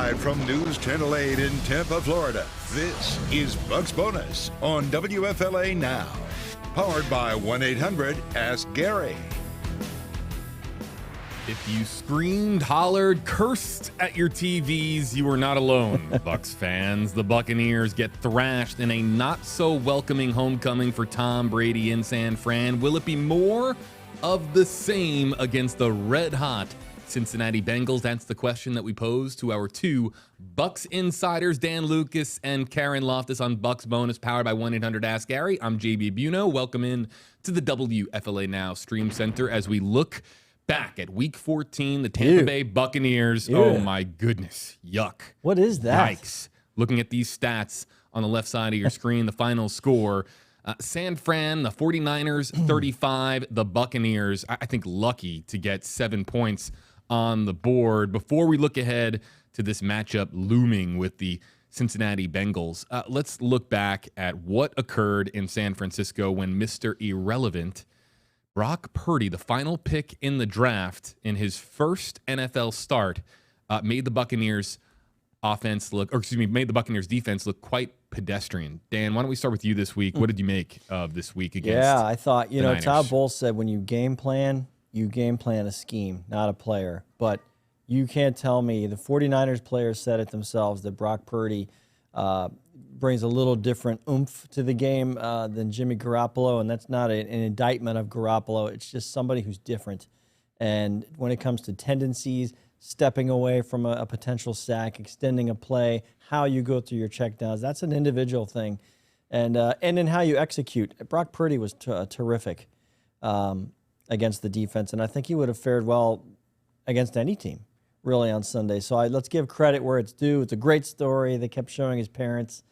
Live from News Channel 8 in Tampa, Florida, this is Bucs Bonus on WFLA Now. Powered by 1-800-ASK-GARY. If you screamed, hollered, cursed at your TVs, you were not alone, Bucs fans. The Buccaneers get thrashed in a not-so-welcoming homecoming for Tom Brady in San Fran. Will it be more of the same against the red-hot Cincinnati Bengals? That's the question that we pose to our two Bucs insiders, Dan Lucas and Karen Loftus, on Bucs Bonus, powered by 1-800-ASK-GARY. I'm JB Biunno. Welcome in to the WFLA Now Stream Center as we look back at Week 14, the Tampa Bay Buccaneers. Oh, my goodness. Yuck. What is that? Yikes. Looking at these stats on the left side of your screen, the final score. San Fran, the 49ers, 35. The Buccaneers, I think, lucky to get 7 points on the board. Before we look ahead to this matchup looming with the Cincinnati Bengals, let's look back at what occurred in San Francisco when Mr. Irrelevant, Brock Purdy, the final pick in the draft in his first NFL start, made the Buccaneers made the Buccaneers defense look quite pedestrian. Dan, why don't we start with you this week? What did you make of this week against I thought, the Niners? Todd Bowles said when you game plan a scheme, not a player. But you can't tell me, the 49ers players said it themselves, that Brock Purdy brings a little different oomph to the game than Jimmy Garoppolo, and that's not an indictment of Garoppolo. It's just somebody who's different. And when it comes to tendencies, stepping away from a potential sack, extending a play, how you go through your checkdowns, that's an individual thing. And in how you execute. Brock Purdy was terrific against the defense, and I think he would have fared well against any team, really, on Sunday. So let's give credit where it's due. It's a great story. They kept showing his parents,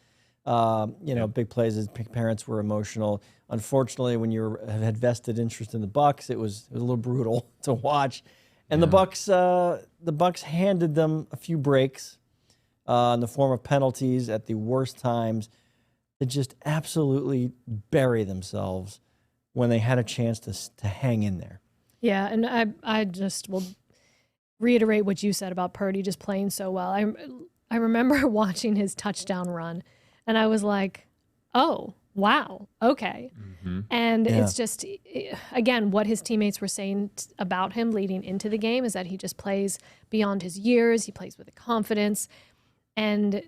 big plays. His parents were emotional. Unfortunately, when you had vested interest in the Bucs, it was a little brutal to watch. And the Bucs handed them a few breaks in the form of penalties at the worst times to just absolutely bury themselves when they had a chance to hang in there. Yeah, and I just will reiterate what you said about Purdy just playing so well. I remember watching his touchdown run, and I was like, oh, wow, okay. Mm-hmm. And it's just, again, what his teammates were saying about him leading into the game is that he just plays beyond his years. He plays with confidence, and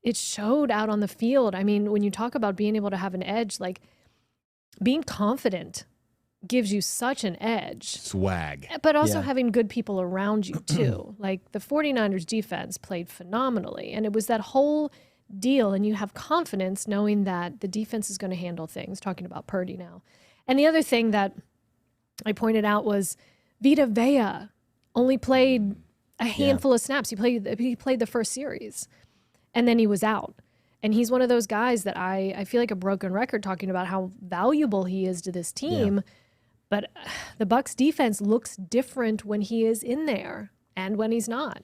it showed out on the field. I mean, when you talk about being able to have an edge, like being confident gives you such an edge. Swag. But also having good people around you, too. Like the 49ers defense played phenomenally, and it was that whole deal, and you have confidence knowing that the defense is going to handle things, talking about Purdy now. And the other thing that I pointed out was Vita Vea only played a handful of snaps. He played the first series, and then he was out. And he's one of those guys that I feel like a broken record talking about how valuable he is to this team. But the Bucs defense looks different when he is in there and when he's not.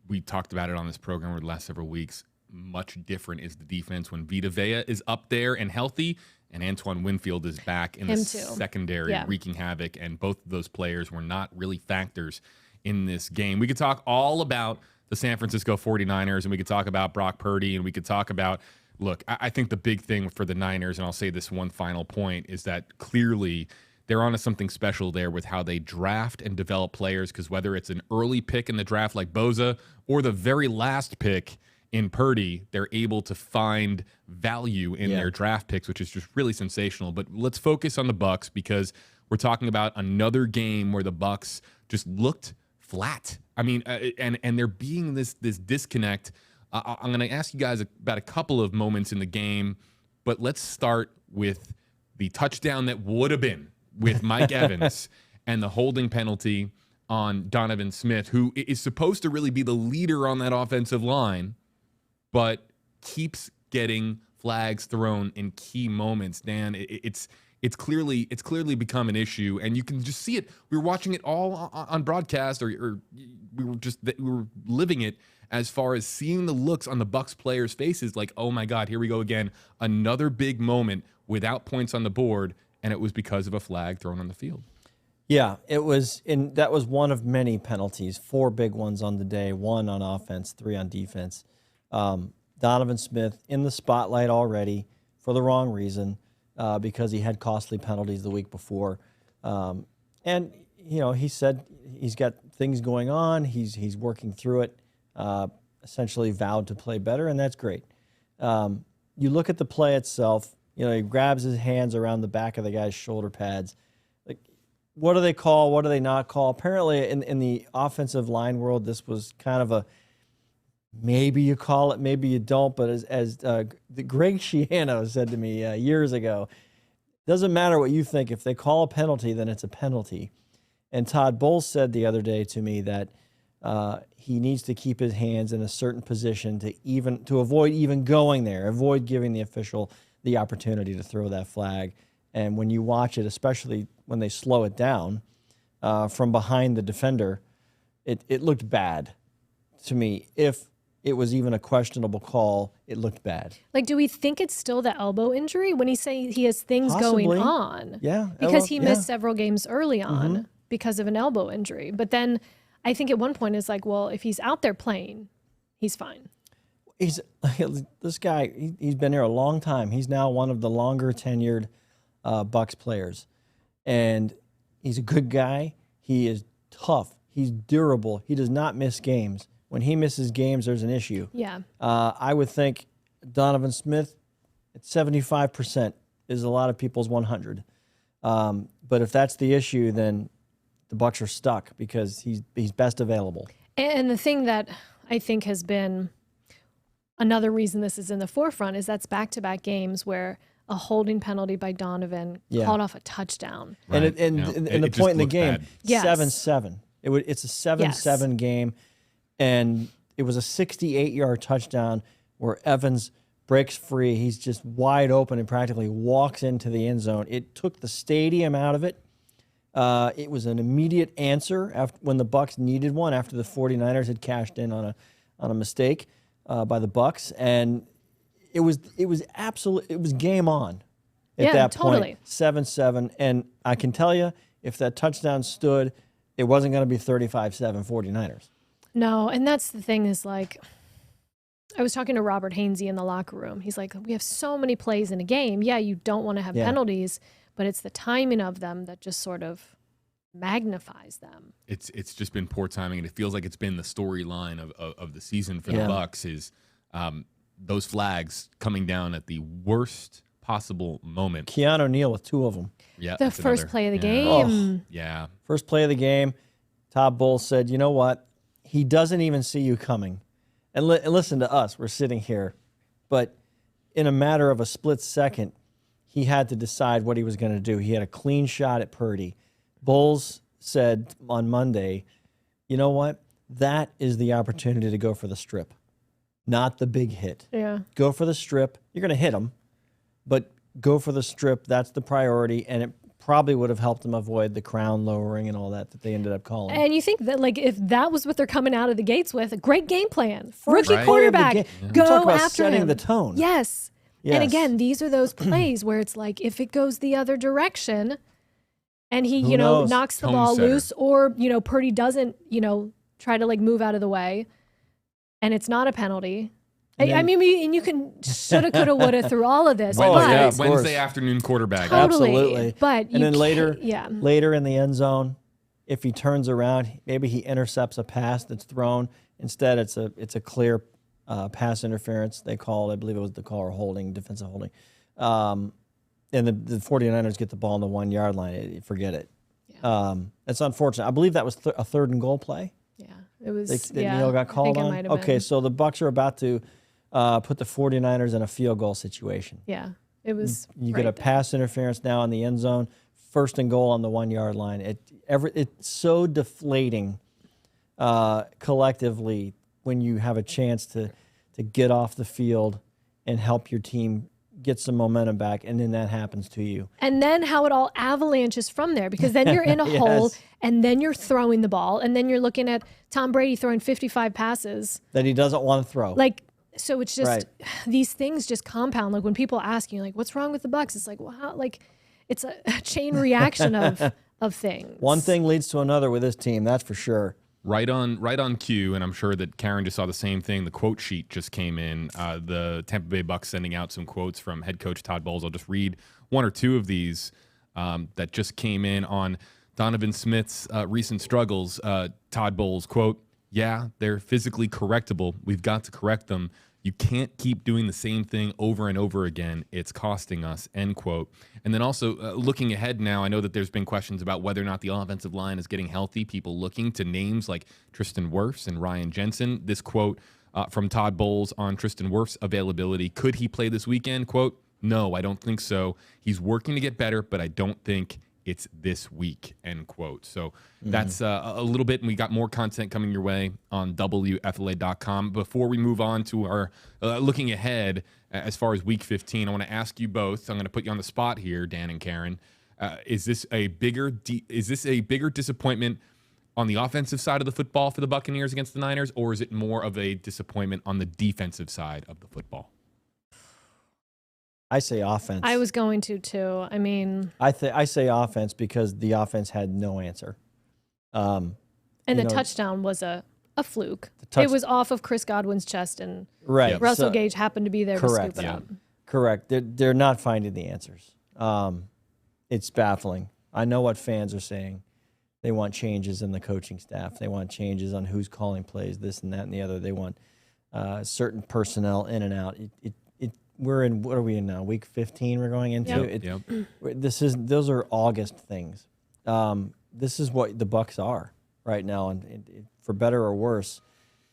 We talked about it on this program over the last several weeks. Much different is the defense when Vita Vea is up there and healthy, and Antoine Winfield is back in the secondary wreaking havoc, and both of those players were not really factors in this game. We could talk all about the San Francisco 49ers, and we could talk about Brock Purdy, and we could talk about, look, I think the big thing for the Niners, and I'll say this one final point, is that clearly they're onto something special there with how they draft and develop players, because whether it's an early pick in the draft like Bosa or the very last pick in Purdy, they're able to find value in their draft picks, which is just really sensational. But let's focus on the Bucs, because we're talking about another game where the Bucs just looked flat. I mean, and there being this disconnect. I'm going to ask you guys about a couple of moments in the game, but let's start with the touchdown that would have been with Mike Evans and the holding penalty on Donovan Smith, who is supposed to really be the leader on that offensive line, but keeps getting flags thrown in key moments. Dan, it's clearly become an issue, and you can just see it. We were watching it all on broadcast, or we were living it as far as seeing the looks on the Bucs players' faces, like, oh my God, here we go again, another big moment without points on the board, and it was because of a flag thrown on the field. Yeah, it was, and that was one of many penalties. 4 big ones on the day, 1 on offense, 3 on defense. Donovan Smith in the spotlight already for the wrong reason, because he had costly penalties the week before. And, he said he's got things going on. He's working through it, essentially vowed to play better, and that's great. You look at the play itself, he grabs his hands around the back of the guy's shoulder pads. What do they call? What do they not call? Apparently, in the offensive line world, this was kind of a maybe you call it, maybe you don't. But as Greg Schiano said to me years ago, doesn't matter what you think. If they call a penalty, then it's a penalty. And Todd Bowles said the other day to me that he needs to keep his hands in a certain position to avoid even going there, avoid giving the official the opportunity to throw that flag. And when you watch it, especially when they slow it down from behind the defender, it looked bad to me. If it was even a questionable call, it looked bad. Like, do we think it's still the elbow injury when he's saying he has things Possibly. going on? Yeah. Because he missed several games early on because of an elbow injury. But then I think at one point it's like, well, if he's out there playing, he's fine. This guy, he's been here a long time. He's now one of the longer tenured Bucs players. And he's a good guy. He is tough. He's durable. He does not miss games. When he misses games, there's an issue. Yeah. I would think Donovan Smith at 75% is a lot of people's 100. But if that's the issue, then the Bucs are stuck because he's best available. And the thing that I think has been another reason this is in the forefront is that's back-to-back games where a holding penalty by Donovan called off a touchdown. Right. And the point in the game, 7-7. It's a 7-7 game, and it was a 68-yard touchdown where Evans breaks free. He's just wide open and practically walks into the end zone. It took the stadium out of it. It was an immediate answer when the Bucs needed one after the 49ers had cashed in on a mistake by the Bucs, and it was game on at that point. 7-7, and I can tell you, if that touchdown stood, it wasn't going to be 35-7 49ers. No, and that's the thing is, like, I was talking to Robert Hainsey in the locker room. He's like, we have so many plays in a game. Yeah, you don't want to have penalties, but it's the timing of them that just sort of magnifies them. It's just been poor timing, and it feels like it's been the storyline of the season for the Bucs is those flags coming down at the worst possible moment. Keanu Neal with 2 of them. Yeah, the first play of the game. Yeah. First play of the game. Todd Bowles said, you know what? He doesn't even see you coming. And listen to us. We're sitting here. But in a matter of a split second, he had to decide what he was going to do. He had a clean shot at Purdy. Bowles said on Monday, you know what? That is the opportunity to go for the strip, not the big hit. Yeah. Go for the strip. You're going to hit him, but go for the strip. That's the priority, and it probably would have helped them avoid the crown lowering and all that they ended up calling. And you think that, like, if that was what they're coming out of the gates with, a great game plan. Rookie quarterback, go Talk about after setting him. the tone. Yes. And again, these are those plays where it's like, if it goes the other direction and he, knocks the ball loose, or, Purdy doesn't, try to, like, move out of the way, and it's not a penalty. I mean, you can shoulda, coulda, woulda through all of this. Wednesday afternoon quarterback. Totally. Absolutely. But and then later in the end zone, if he turns around, maybe he intercepts a pass that's thrown. Instead, it's a clear pass interference. They called, I believe it was the call, or holding, defensive holding. And the 49ers get the ball on the 1 yard line. Forget it. Yeah. It's unfortunate. I believe that was a 3rd and goal play. Yeah, it was. Neal got called on. Okay, so the Bucs are about to put the 49ers in a field goal situation. Yeah, it was. You get a pass interference now in the end zone, 1st and goal on the 1 yard line. It's so deflating collectively when you have a chance to get off the field and help your team get some momentum back, and then that happens to you. And then how it all avalanches from there, because then you're in a hole, and then you're throwing the ball, and then you're looking at Tom Brady throwing 55 passes that he doesn't want to throw. Like, so it's just these things just compound. Like, when people ask you, like, what's wrong with the Bucs? It's like, well, how, like, it's a chain reaction of of things. One thing leads to another with this team, that's for sure. Right on cue, and I'm sure that Karen just saw the same thing. The quote sheet just came in. The Tampa Bay Bucs sending out some quotes from head coach Todd Bowles. I'll just read one or two of these that just came in on Donovan Smith's recent struggles. Todd Bowles, quote, "Yeah, they're physically correctable. We've got to correct them. You can't keep doing the same thing over and over again. It's costing us," end quote. And then also looking ahead now, I know that there's been questions about whether or not the offensive line is getting healthy. People looking to names like Tristan Wirfs and Ryan Jensen. This quote from Todd Bowles on Tristan Wirfs' availability. Could he play this weekend? Quote, "No, I don't think so. He's working to get better, but I don't think it's this week," end quote. So that's a little bit, and we got more content coming your way on WFLA.com. Before we move on to our looking ahead as far as week 15, I want to ask you both. I'm going to put you on the spot here, Dan and Karen. Is this a bigger disappointment on the offensive side of the football for the Buccaneers against the Niners, or is it more of a disappointment on the defensive side of the football? I say offense. I was going to too. I mean, I say offense because the offense had no answer. And the touchdown was a fluke. It was off of Chris Godwin's chest, and Russell Gage happened to be there to scoop it up. Correct. They're not finding the answers. It's baffling. I know what fans are saying. They want changes in the coaching staff. They want changes on who's calling plays, this and that and the other. They want certain personnel in and out. We're in, what are we in now? Week 15 we're going into? Those are August things. This is what the Bucs are right now, and for better or worse,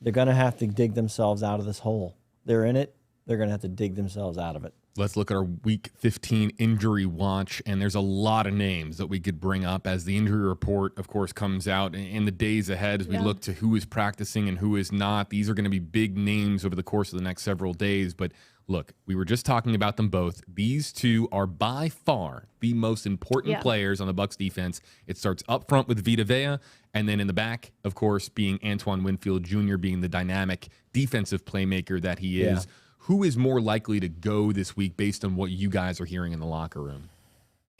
they're going to have to dig themselves out of this hole. They're in it. They're going to have to dig themselves out of it. Let's look at our Week 15 injury watch, and there's a lot of names that we could bring up as the injury report, of course, comes out in the days ahead as we look to who is practicing and who is not. These are going to be big names over the course of the next several days, but look, we were just talking about them both. These two are by far the most important players on the Bucs defense. It starts up front with Vita Vea, and then in the back, of course, being Antoine Winfield Jr., being the dynamic defensive playmaker that he is. Who is more likely to go this week based on what you guys are hearing in the locker room?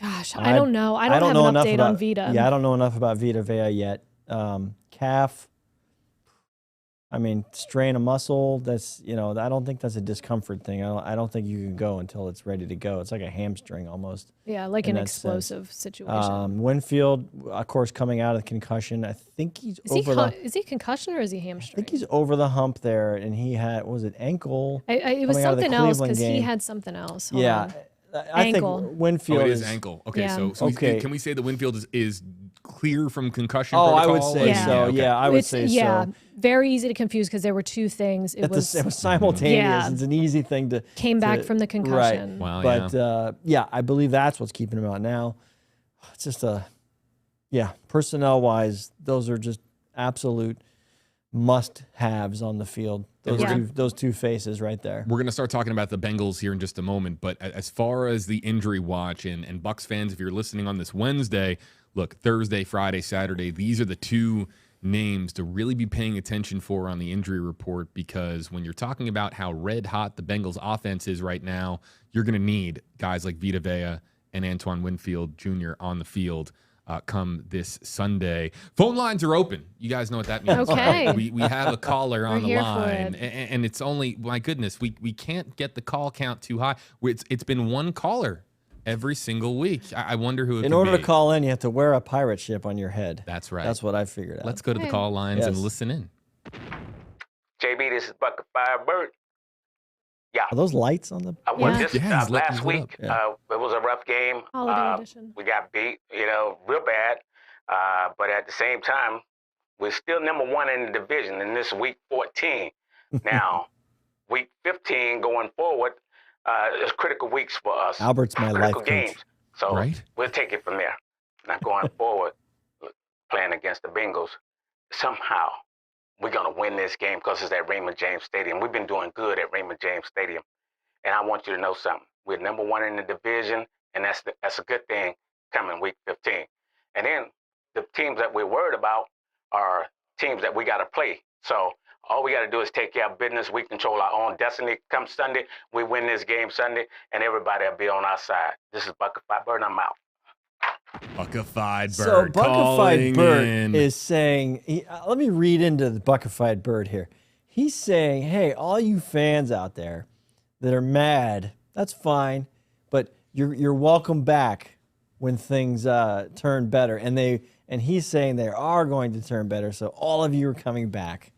Gosh, I don't know. I don't have an update on Vita. Yeah, I don't know enough about Vita Vea yet. Calf, I mean, strain a muscle, that's, I don't think that's a discomfort thing. I don't think you can go until it's ready to go. It's like a hamstring almost. Yeah, like an explosive situation. Winfield, of course, coming out of concussion. I think he's Is he concussion or is he hamstring? I think he's over the hump there, and he had, what was it, ankle? It was something else because he had something else. Hold on. I think Winfield is ankle. Okay, so can we say that Winfield is clear from concussion protocol? I would say so. Okay. Yeah, I would say so. Yeah, very easy to confuse because there were two things. It was simultaneous. Yeah. It's an easy thing to came back from the concussion. Right. Wow, but I believe that's what's keeping him out now. It's just personnel-wise, those are just absolute must-haves on the field. Those two faces right there. We're going to start talking about the Bengals here in just a moment, but as far as the injury watch and Bucs fans, if you're listening on this Wednesday, look, Thursday, Friday, Saturday, these are the two names to really be paying attention for on the injury report, because when you're talking about how red hot the Bengals offense is right now, you're going to need guys like Vita Vea and Antoine Winfield Jr. on the field come this Sunday. Phone lines are open. You guys know what that means. Okay. We have a caller on the line, and it's only, my goodness, we can't get the call count too high. It's been one caller every single week. I wonder who it could be. In order to call in, you have to wear a pirate ship on your head. That's right. That's what I figured out. Let's go to the call lines and listen in. JB, this is Buck Firebird. Yeah. Are those lights on the? Last week, it was a rough game. Holiday edition. We got beat, real bad. But at the same time, we're still number one in the division in this week 14. Now, week 15 going forward, is critical weeks for us. Albert's my life coach. Games. So we'll take it from there. Not going forward, playing against the Bengals. Somehow, we're going to win this game because it's at Raymond James Stadium. We've been doing good at Raymond James Stadium. And I want you to know something. We're number one in the division, and that's a good thing coming week 15. And then the teams that we're worried about are teams that we got to play. So all we got to do is take care of business. We control our own destiny. Come Sunday, we win this game Sunday, and everybody will be on our side. This is Buck Firebird, and I'm out. Buckified Bird. So Buckified Bird in. is saying, let me read into the Buckified Bird here. He's saying, hey, all you fans out there that are mad, that's fine, but you're welcome back when things turn better. And he's saying they are going to turn better, so all of you are coming back.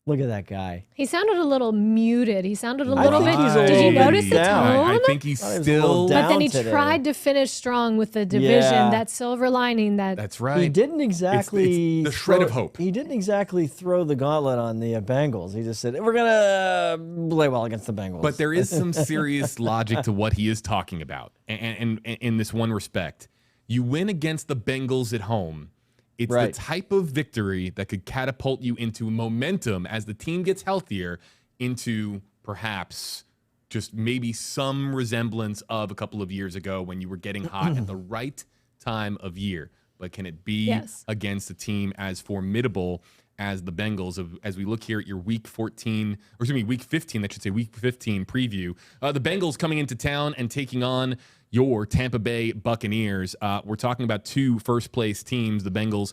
Look at that guy. He sounded a little muted. He sounded a little bit. He's a Did you little notice the tone? I think he's still. But then he today. tried to finish strong with the division. Yeah. That silver lining. That's right. He didn't exactly. It's the shred of hope. He didn't exactly throw the gauntlet on the Bengals. He just said, we're going to play well against the Bengals. But there is some serious logic to what he is talking about. And in this one respect, you win against the Bengals at home. It's right. the type of victory that could catapult you into momentum as the team gets healthier into perhaps just maybe some resemblance of a couple of years ago when you were getting hot at the right time of year. But can it be against a team as formidable as the Bengals? As we look here at your week 15 preview, the Bengals coming into town and taking on your Tampa Bay Buccaneers. We're talking about two first-place teams. The Bengals,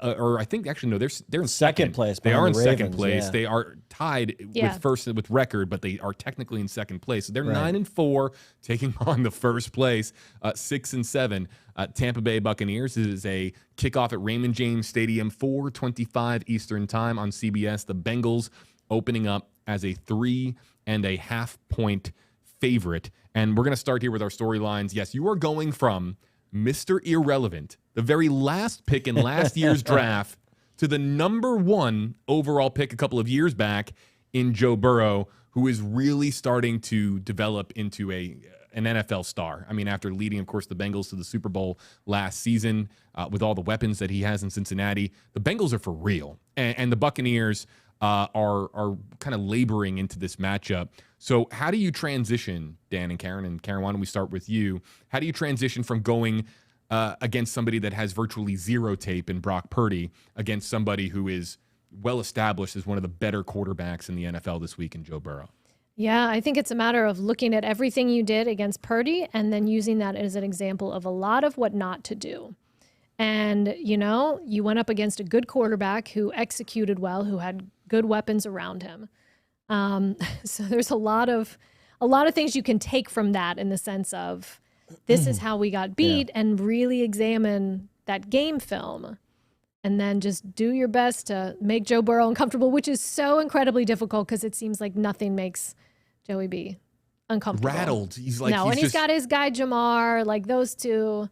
or I think actually no, they're in second place. They are in Ravens, second place. Yeah. They are tied with record, but they are technically in second place. So they're 9-4, taking on the first place 6-7. Tampa Bay Buccaneers is a kickoff at Raymond James Stadium, 4:25 Eastern Time on CBS. The Bengals opening up as a 3.5-point favorite. And we're going to start here with our storylines. Yes, you are going from Mr. Irrelevant, the very last pick in last year's draft, to the number 1 overall pick a couple of years back in Joe Burrow, who is really starting to develop into an NFL star. I mean, after leading, of course, the Bengals to the Super Bowl last season with all the weapons that he has in Cincinnati, the Bengals are for real. And the Buccaneers are kind of laboring into this matchup. So how do you transition, Dan and Karen? And Karen, why don't we start with you? How do you transition from going against somebody that has virtually zero tape in Brock Purdy against somebody who is well-established as one of the better quarterbacks in the NFL this week in Joe Burrow? Yeah, I think it's a matter of looking at everything you did against Purdy and then using that as an example of a lot of what not to do. And, you went up against a good quarterback who executed well, who had good weapons around him. So there's a lot of things you can take from that in the sense of this is how we got beat and really examine that game film and then just do your best to make Joe Burrow uncomfortable, which is so incredibly difficult because it seems like nothing makes Joey B uncomfortable. Rattled. He's like, he's got his guy Jamar, like those two.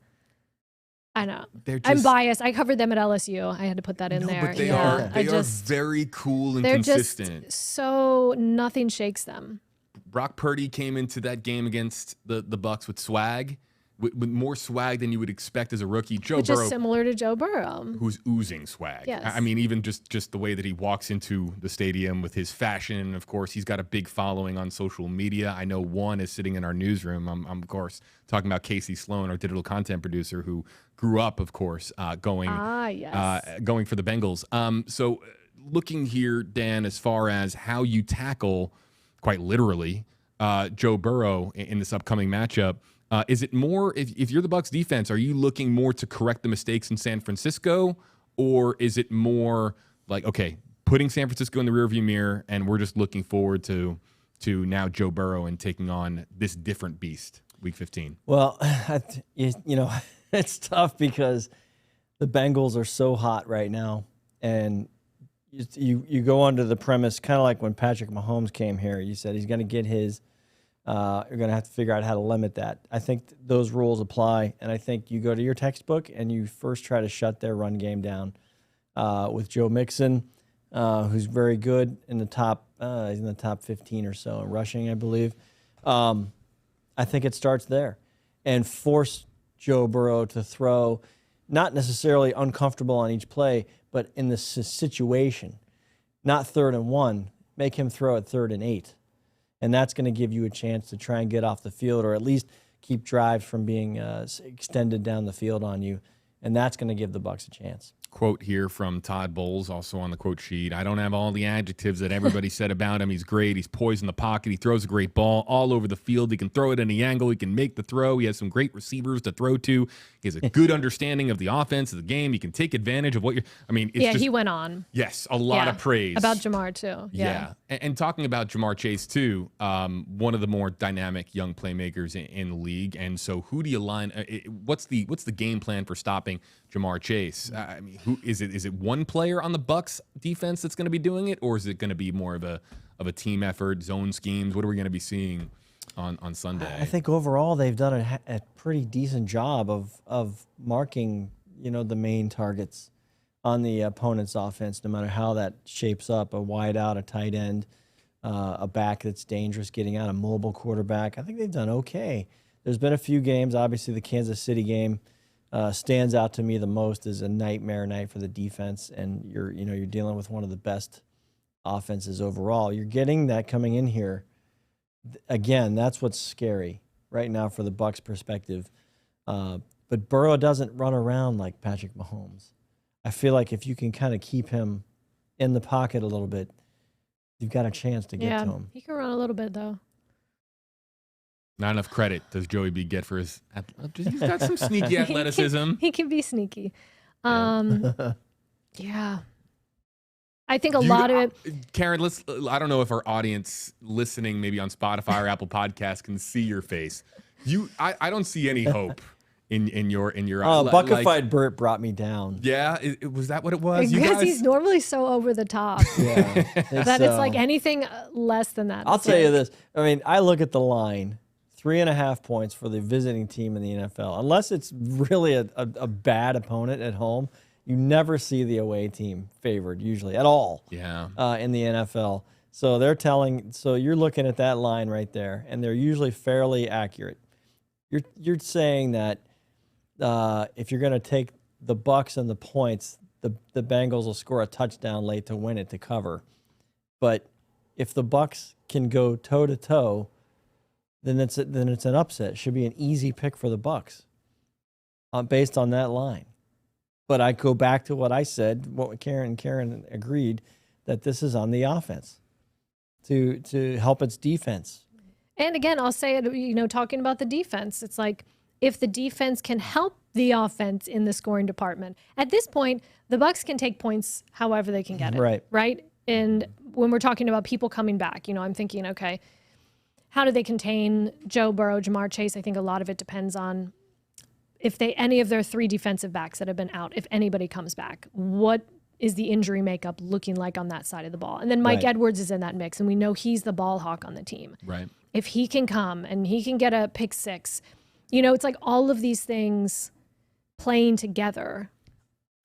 I know. I'm biased. I covered them at LSU. I had to put that in there. But they are very cool and consistent. So nothing shakes them. Brock Purdy came into that game against the Bucs with swag, with more swag than you would expect as a rookie. Which is similar to Joe Burrow, who's oozing swag. Yes. I mean, even just the way that he walks into the stadium with his fashion. Of course, he's got a big following on social media. I know one is sitting in our newsroom. I'm of course talking about Casey Sloan, our digital content producer, who grew up, of course, going for the Bengals. So looking here, Dan, as far as how you tackle, quite literally, Joe Burrow in this upcoming matchup, is it more, if you're the Bucs defense, are you looking more to correct the mistakes in San Francisco, or is it more like, okay, putting San Francisco in the rearview mirror and we're just looking forward to now Joe Burrow and taking on this different beast week 15? Well, it's tough because the Bengals are so hot right now, and you go under the premise, kind of like when Patrick Mahomes came here. You said he's going to get his. You're going to have to figure out how to limit that. I think those rules apply, and I think you go to your textbook and you first try to shut their run game down with Joe Mixon, who's very good in the top. He's in the top 15 or so in rushing, I believe. I think it starts there, and force Joe Burrow to throw, not necessarily uncomfortable on each play, but in the situation, not 3rd and 1, make him throw at 3rd and 8. And that's going to give you a chance to try and get off the field, or at least keep drives from being extended down the field on you. And that's going to give the Bucs a chance. quote here from Todd Bowles, also on the quote sheet. I don't have all the adjectives that everybody said about him. He's great. He's poised in the pocket. He throws a great ball all over the field. He can throw it any angle. He can make the throw. He has some great receivers to throw to. He has a good understanding of the offense of the game. He can take advantage of what you're. I mean, it's he went on. Yes, a lot of praise about Jamar too. Yeah. And talking about Jamar Chase too, one of the more dynamic young playmakers in the league. And so, who do you line? What's the game plan for stopping Jamar Chase? I mean, who is it? Is it one player on the Bucs defense that's going to be doing it, or is it going to be more of a team effort, zone schemes? What are we going to be seeing on Sunday? I think overall they've done a pretty decent job of marking, the main targets on the opponent's offense, no matter how that shapes up, a wide out, a tight end, a back that's dangerous, getting out, a mobile quarterback. I think they've done okay. There's been a few games. Obviously, the Kansas City game stands out to me the most as a nightmare night for the defense, and you're dealing with one of the best offenses overall. You're getting that coming in here. Again, that's what's scary right now for the Bucs perspective. But Burrow doesn't run around like Patrick Mahomes. I feel like if you can kind of keep him in the pocket a little bit, you've got a chance to get to him. He can run a little bit, though. Not enough credit does Joey B get for his. He's got some sneaky athleticism. He can be sneaky. Yeah. I think a lot of it. Karen, I don't know if our audience listening maybe on Spotify or Apple Podcasts can see your face. I don't see any hope in your Buckified Bert brought me down. Yeah, was that what it was? Because he's normally so over the top. Yeah, that it's like anything less than that. I'll tell you this. I mean, I look at the line, 3.5 points for the visiting team in the NFL. Unless it's really a bad opponent at home, you never see the away team favored usually at all. Yeah. In the NFL. So you're looking at that line right there, and they're usually fairly accurate. You're saying that if you're going to take the Bucs and the points, the Bengals will score a touchdown late to win it, to cover. But if the Bucs can go toe to toe, then it's an upset. It should be an easy pick for the Bucs, based on that line. But I go back to what I said. What Karen agreed, that this is on the offense to help its defense. And again, I'll say it. Talking about the defense, it's like, if the defense can help the offense in the scoring department. At this point, the Bucs can take points however they can get it. Right? And when we're talking about people coming back, I'm thinking, okay, how do they contain Joe Burrow, Jamar Chase? I think a lot of it depends on if any of their 3 defensive backs that have been out, if anybody comes back, what is the injury makeup looking like on that side of the ball? And then Mike Edwards is in that mix, and we know he's the ball hawk on the team. Right. If he can come and he can get a pick 6, it's like all of these things playing together.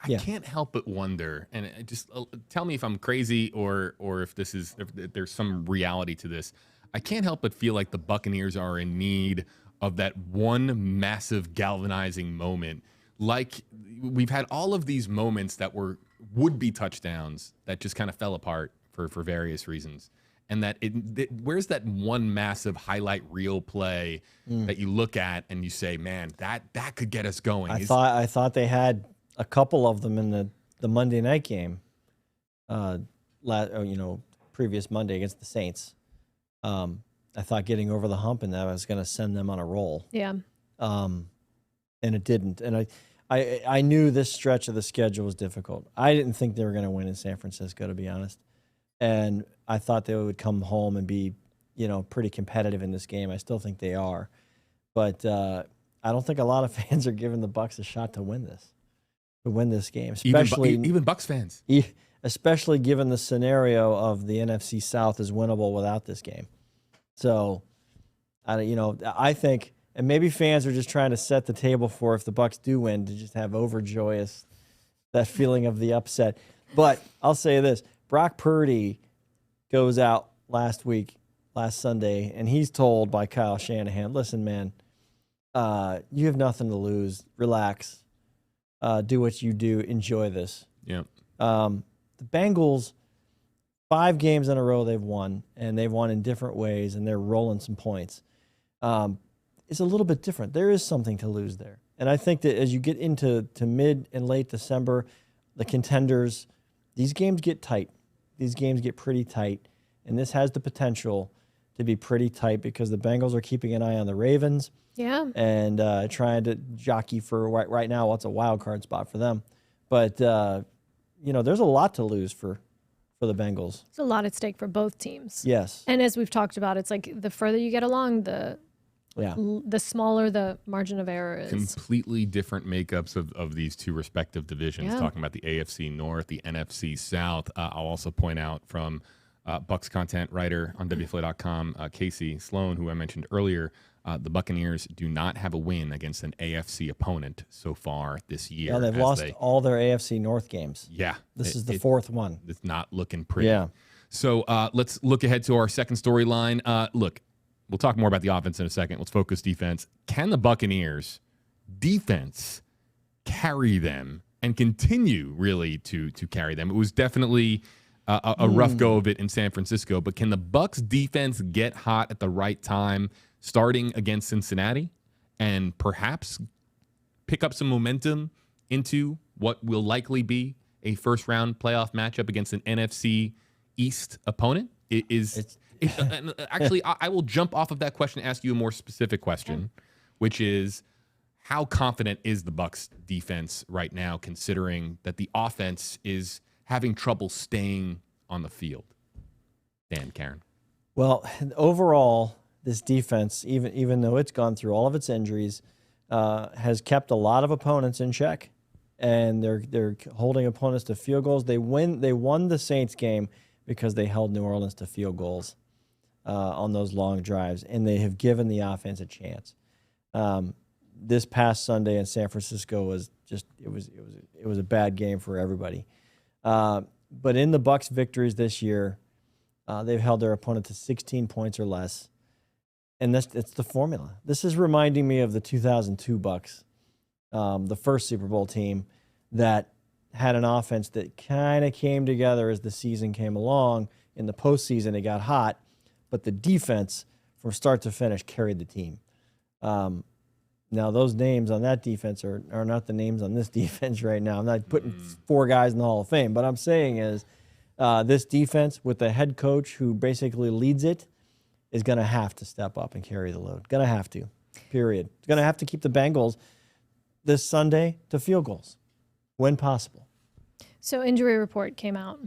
I can't help but wonder, and just tell me if I'm crazy or if there's some reality to this. I can't help but feel like the Buccaneers are in need of that one massive galvanizing moment. Like, we've had all of these moments that would be touchdowns that just kind of fell apart for various reasons. And where's that one massive highlight reel play that you look at and you say, man, that could get us going? I thought they had a couple of them in the Monday night game, previous Monday against the Saints. I thought getting over the hump and that was going to send them on a roll. Yeah. And it didn't. And I knew this stretch of the schedule was difficult. I didn't think they were going to win in San Francisco, to be honest. And I thought they would come home and be, pretty competitive in this game. I still think they are. But I don't think a lot of fans are giving the Bucs a shot to win this game. Especially even Bucs fans. Especially given the scenario of the NFC South is winnable without this game. So, I think, and maybe fans are just trying to set the table for if the Bucs do win, to just have overjoyous, that feeling of the upset. But I'll say this, Brock Purdy goes out last Sunday, and he's told by Kyle Shanahan, listen, man, you have nothing to lose. Relax. Do what you do. Enjoy this. Yeah. The Bengals, 5 games in a row they've won, and they've won in different ways, and they're rolling some points. It's a little bit different. There is something to lose there. And I think that as you get into mid and late December, the contenders, these games get tight. These games get pretty tight, and this has the potential to be pretty tight because the Bengals are keeping an eye on the Ravens. Yeah. And trying to jockey for right now what's a wild card spot for them. But, there's a lot to lose for the Bengals. It's a lot at stake for both teams. Yes. And as we've talked about, it's like the further you get along, the smaller the margin of error is. Completely different makeups of these two respective divisions, talking about the AFC North, the NFC South. I'll also point out from Bucs content writer on WFLA.com, Casey Sloan, who I mentioned earlier, the Buccaneers do not have a win against an AFC opponent so far this year. Yeah, they've lost all their AFC North games. Yeah. This is the fourth one. It's not looking pretty. Yeah. So let's look ahead to our second storyline. Look, we'll talk more about the offense in a second. Let's focus defense. Can the Buccaneers defense carry them and continue really to carry them? It was definitely a rough go of it in San Francisco, but can the Bucs defense get hot at the right time, starting against Cincinnati, and perhaps pick up some momentum into what will likely be a first-round playoff matchup against an NFC East opponent? Actually, I will jump off of that question and ask you a more specific question, which is, how confident is the Bucs defense right now, considering that the offense is having trouble staying on the field? Dan, Karen. Well, overall, this defense, even though it's gone through all of its injuries, has kept a lot of opponents in check, and they're holding opponents to field goals. They won the Saints game because they held New Orleans to field goals on those long drives, and they have given the offense a chance. This past Sunday in San Francisco was just it was a bad game for everybody. But in the Bucs victories this year, they've held their opponent to 16 points or less. And it's the formula. This is reminding me of the 2002 Bucs, the first Super Bowl team that had an offense that kind of came together as the season came along. In the postseason, it got hot, but the defense from start to finish carried the team. Now, those names on that defense are not the names on this defense right now. I'm not putting four guys in the Hall of Fame. But I'm saying is this defense with the head coach who basically leads it is going to have to step up and carry the load. Going to have to, period. It's going to have to keep the Bengals this Sunday to field goals when possible. So injury report came out.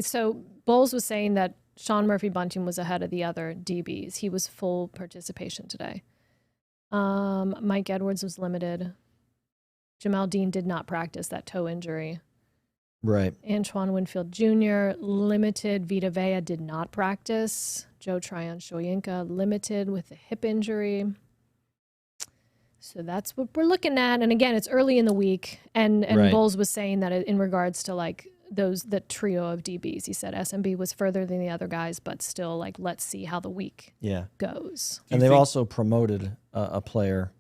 So Bowles was saying that Sean Murphy-Bunting was ahead of the other DBs. He was full participation today. Mike Edwards was limited. Jamel Dean did not practice, that toe injury. Right. Antoine Winfield Jr. limited. Vita Vea did not practice. Joe Tryon-Shoyinka limited with a hip injury. So that's what we're looking at. And again, it's early in the week. And right. Bowles was saying that in regards to like the trio of DBs, he said SMB was further than the other guys, but still, like, let's see how the week goes. And they've also promoted a player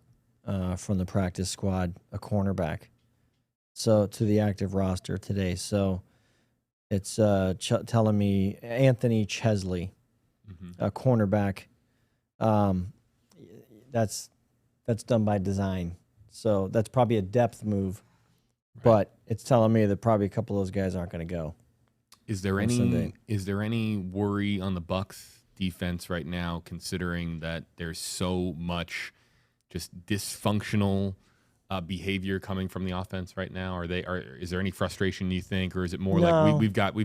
from the practice squad, a cornerback, so to the active roster today. So it's telling me Anthony Chesley, a cornerback. That's done by design. So that's probably a depth move. Right. But it's telling me that probably a couple of those guys aren't going to go. Is there any worry on the Bucs defense right now, considering that there's so much just dysfunctional behavior coming from the offense right now? Is there any frustration, you think, or is it more like we've got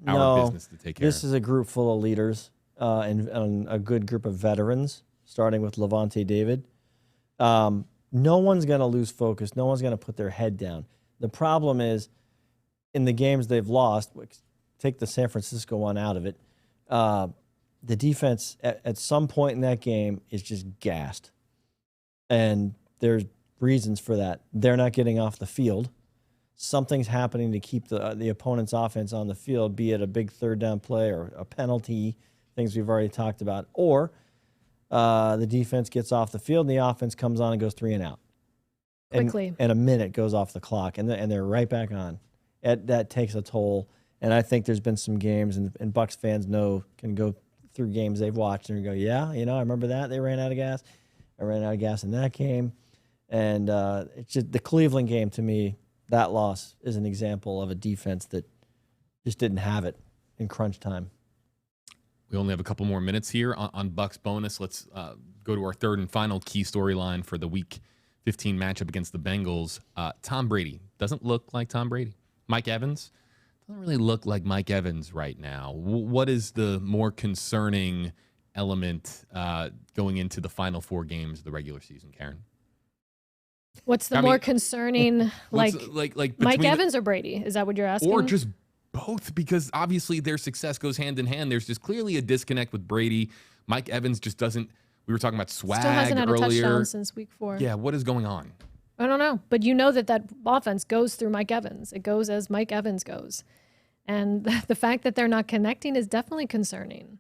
our business to take care of? This is a group full of leaders and a good group of veterans, starting with Levante David. No one's going to lose focus. No one's going to put their head down. The problem is, in the games they've lost, take the San Francisco one out of it, the defense at some point in that game is just gassed. And there's reasons for that. They're not getting off the field. Something's happening to keep the opponent's offense on the field, be it a big third down play or a penalty, things we've already talked about, or the defense gets off the field and the offense comes on and goes 3 and out. Quickly. And a minute goes off the clock, and they're right back on. That takes a toll. And I think there's been some games, and Bucs fans can go through games they've watched and go, yeah, I remember that. They ran out of gas. I ran out of gas in that game. And it's just the Cleveland game, to me, that loss is an example of a defense that just didn't have it in crunch time. We only have a couple more minutes here on Bucs Bonus. Let's go to our third and final key storyline for the Week 15 matchup against the Bengals. Tom Brady doesn't look like Tom Brady. Mike Evans doesn't really look like Mike Evans right now. What is the more concerning element going into the final 4 games of the regular season, Karen? What's the more concerning, like Mike Evans or Brady? Is that what you're asking? Or just both, because obviously their success goes hand in hand. There's just clearly a disconnect with Brady. Mike Evans just doesn't. We were talking about swag Still hasn't had earlier. a touchdown since week 4. Yeah, what is going on? I don't know, but you know that offense goes through Mike Evans. It goes as Mike Evans goes, and the fact that they're not connecting is definitely concerning.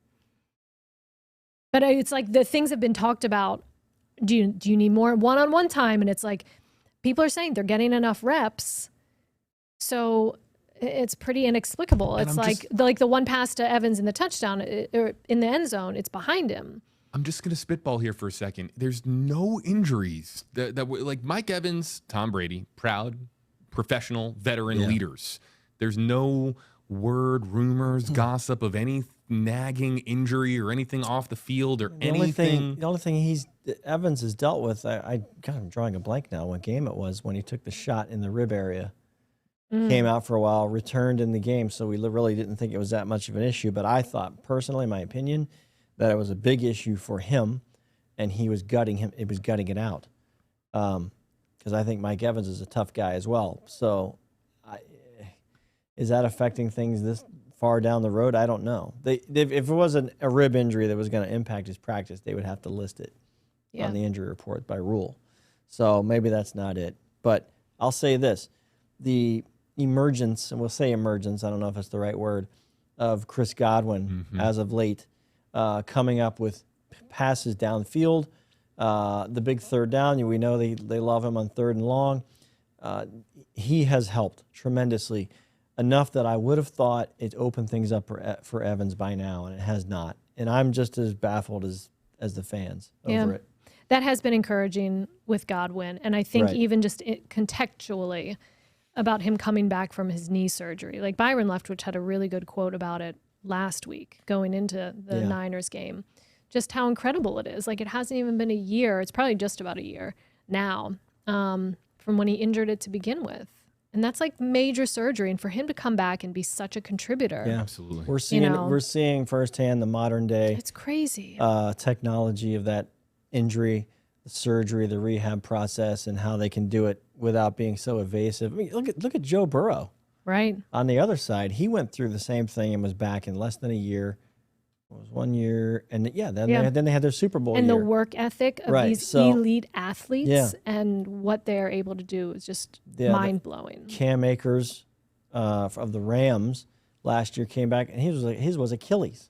But it's like the things have been talked about. Do you need more one-on-one time? And it's like people are saying they're getting enough reps, so it's pretty inexplicable. And it's like the one pass to Evans in the touchdown or in the end zone, it's behind him. I'm just going to spitball here for a second. There's no injuries that like Mike Evans, Tom Brady, proud, professional, veteran leaders. There's no word, rumors, gossip of any nagging injury or anything off the field or anything. The only thing Evans has dealt with, I'm drawing a blank now what game it was when he took the shot in the rib area. Came out for a while, returned in the game, so we really didn't think it was that much of an issue. But I thought, personally, in my opinion, that it was a big issue for him, and he was gutting him. It was gutting it out, because I think Mike Evans is a tough guy as well. So, is that affecting things this far down the road? I don't know. If it was a rib injury that was going to impact his practice, they would have to list it on the injury report by rule. So maybe that's not it. But I'll say this: the emergence, and we'll say emergence, I don't know if it's the right word, of Chris Godwin as of late, coming up with passes downfield, the big third down. We know they love him on 3rd and long. He has helped tremendously, enough that I would have thought it opened things up for Evans by now, and it has not. And I'm just as baffled as the fans over it. That has been encouraging with Godwin, and I think even just contextually about him coming back from his knee surgery. Like Byron Leftwich had a really good quote about it last week going into the Niners game. Just how incredible it is. Like it hasn't even been a year. It's probably just about a year now from when he injured it to begin with. And that's like major surgery. And for him to come back and be such a contributor. Yeah, absolutely. We're seeing firsthand the modern day. It's crazy. Technology of that injury, the surgery, the rehab process, and how they can do it without being so evasive. I mean, look at Joe Burrow. Right. On the other side, he went through the same thing and was back in less than a year. It was 1 year, and then they had their Super Bowl and year. The work ethic of these elite athletes and what they're able to do is just mind-blowing. Cam Akers of the Rams last year came back, and his was Achilles.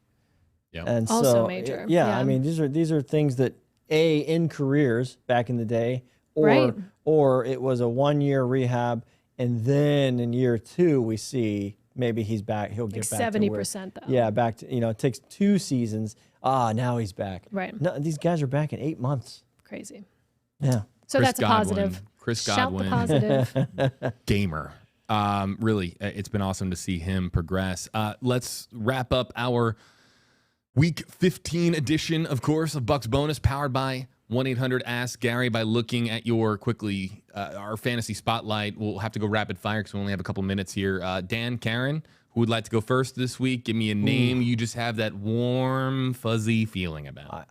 Yeah, and also major. I mean, these are things that in careers back in the day, or it was a 1 year rehab, and then in year 2 we see maybe he's back. He'll get back 70% to though. Yeah, back to it takes 2 seasons. Now he's back. Right. No, these guys are back in 8 months. Crazy. Yeah. So that's a positive. Chris Godwin, Shout the positive. gamer. Really, it's been awesome to see him progress. Let's wrap up our Week 15 edition, of course, of Bucs Bonus, powered by 1-800-ASK-GARY by looking at our fantasy spotlight. We'll have to go rapid fire because we only have a couple minutes here. Dan, Karen, who would like to go first this week? Give me a name you just have that warm, fuzzy feeling about.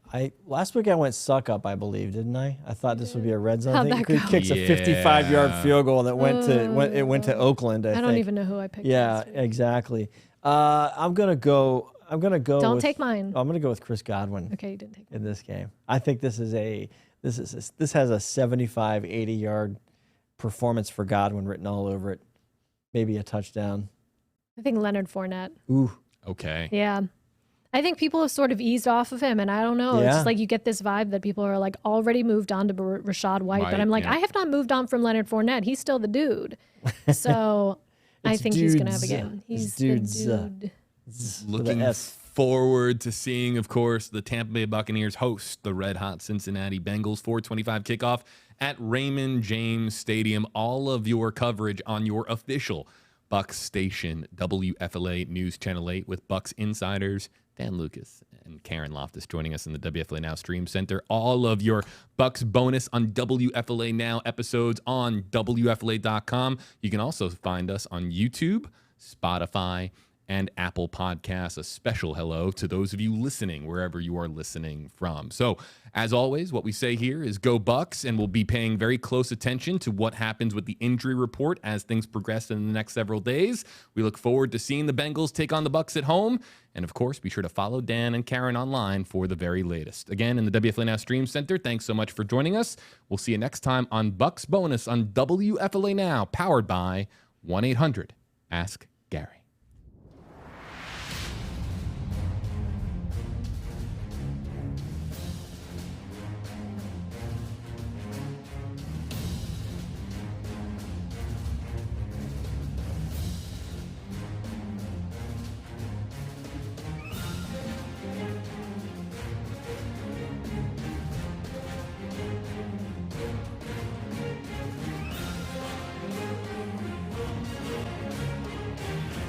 Last week I went suck up, I believe, didn't I? I thought this would be a red zone How'd thing. that go? He kicks a 55-yard field goal that went to Oakland. I don't even know who I picked. Yeah, exactly. I'm gonna go. Don't take mine. I'm gonna go with Chris Godwin. Okay, you didn't take mine. In this game. I think this has a 75, 80-yard performance for Godwin written all over it. Maybe a touchdown. I think Leonard Fournette. Ooh. Okay. Yeah. I think people have sort of eased off of him, and I don't know. Yeah. It's just like you get this vibe that people are like already moved on to Rashad White, but I'm like, I have not moved on from Leonard Fournette. He's still the dude. So I think he's going to have a game. He's the dude. Looking forward to seeing, of course, the Tampa Bay Buccaneers host the red-hot Cincinnati Bengals. 4:25 kickoff at Raymond James Stadium. All of your coverage on your official Bucs Station, WFLA News Channel 8, with Bucs insiders Dan Lucas and Karen Loftus joining us in the WFLA Now Stream Center. All of your Bucs Bonus on WFLA Now episodes on WFLA.com. You can also find us on YouTube, Spotify, and Apple Podcasts. A special hello to those of you listening wherever you are listening from. So, as always, what we say here is go Bucs, and we'll be paying very close attention to what happens with the injury report as things progress in the next several days. We look forward to seeing the Bengals take on the Bucs at home. And of course, be sure to follow Dan and Karen online for the very latest. Again, in the WFLA Now Stream Center, thanks so much for joining us. We'll see you next time on Bucs Bonus on WFLA Now, powered by 1-800-ASK-GARY.